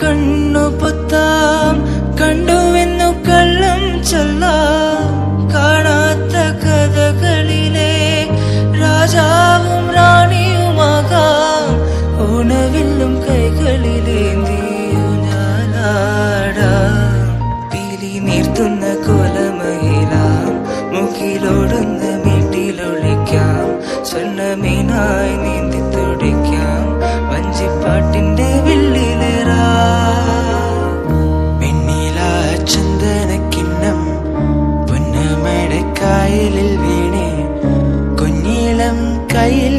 കണ്ണു പൊത്താം കണ്ടുവെന്നു കള്ളം ചൊല്ലാം കാണാത്ത കഥകളിലെ രാജാവും റാണിയുമാകാം ഓണവില്ലും കൈകളിലേന്തിയോ ഞാനാടാം പീലി നീർത്തുന്ന കോലമയിലാം മുക്കിലോടുന്ന വീട്ടിലൊളിക്കാം സ്വർണ്ണമീനായി നീന്തി തുടിക്കാം വഞ്ചിപ്പാട്ടിന്റെ വില്ലിലേറാ വെണ്ണില ചന്ദനക്കിണ്ണം പൊന്നമടക്കായലിൽ വീണേ കുഞ്ഞിളം കയ്യിൽ